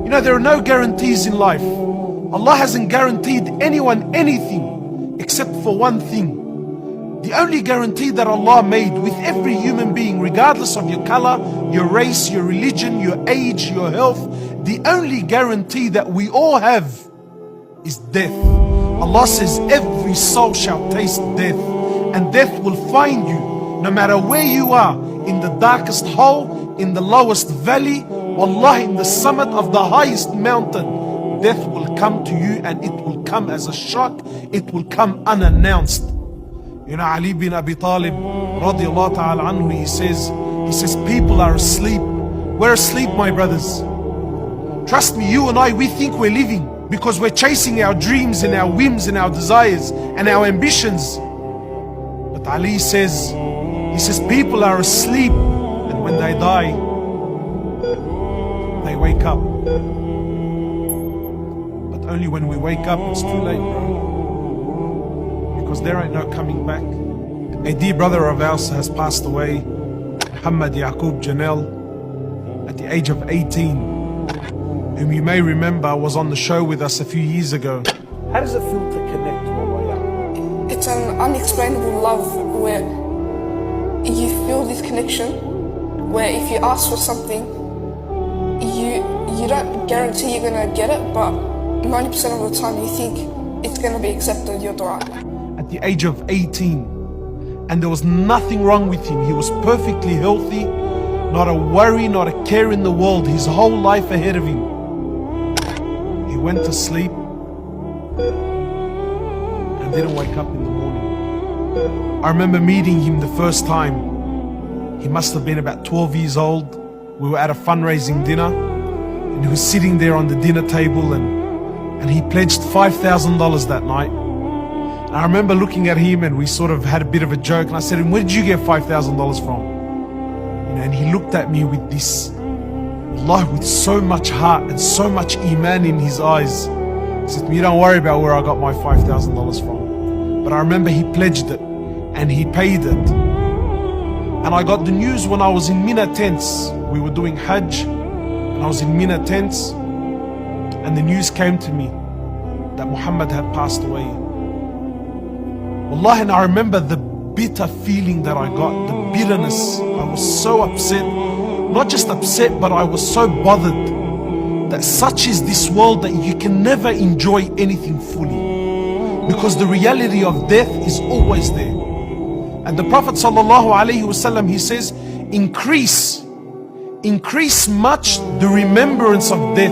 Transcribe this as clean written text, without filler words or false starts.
You know, there are no guarantees in life. Allah hasn't guaranteed anyone anything except for one thing. The only guarantee that Allah made with every human being, regardless of your color, your race, your religion, your age, your health, the only guarantee that we all have is death. Allah says every soul shall taste death, and death will find you no matter where you are, in the darkest hole, in the lowest valley, wallah, in the summit of the highest mountain. Death will come to you, and it will come as a shock. It will come unannounced. You know, Ali bin Abi Talib radiallahu ta'ala anhu, he says people are asleep. We're asleep, my brothers. Trust me, you and I, we think we're living because we're chasing our dreams and our whims and our desires and our ambitions. But Ali says, he says people are asleep, and when they die, they wake up. But only when we wake up, it's too late, bro. Because there ain't no coming back. A dear brother of ours has passed away, MR.Diallo Janelle, at the age of 18, whom you may remember was on the show with us a few years ago. How does it feel to connect to MR.Diallo? It's an unexplainable love where you feel this connection, where if you ask for something, you don't guarantee you're gonna get it, but 90% of the time you think it's gonna be accepted, your dua. At the age of 18, and there was nothing wrong with him. He was perfectly healthy, not a worry, not a care in the world, his whole life ahead of him. He went to sleep and didn't wake up in the morning. I remember meeting him the first time. He must have been about 12 years old. We were at a fundraising dinner, and he was sitting there on the dinner table, and he pledged $5,000 that night. And I remember looking at him, and we sort of had a bit of a joke, and I said, "Where did you get $5,000 from?" You know, and he looked at me with this, Allah, with so much heart and so much iman in his eyes. He said to me, "You don't worry about where I got my $5,000 from." But I remember he pledged it, and he paid it. And I got the news when I was in Mina tents. We were doing Hajj, and I was in Mina tents, and the news came to me that Muhammad had passed away. Wallah, and I remember the bitter feeling that I got, the bitterness. I was so upset, not just upset, but I was so bothered that such is this world that you can never enjoy anything fully, because the reality of death is always there. And the Prophet ﷺ, he says, increase much the remembrance of death.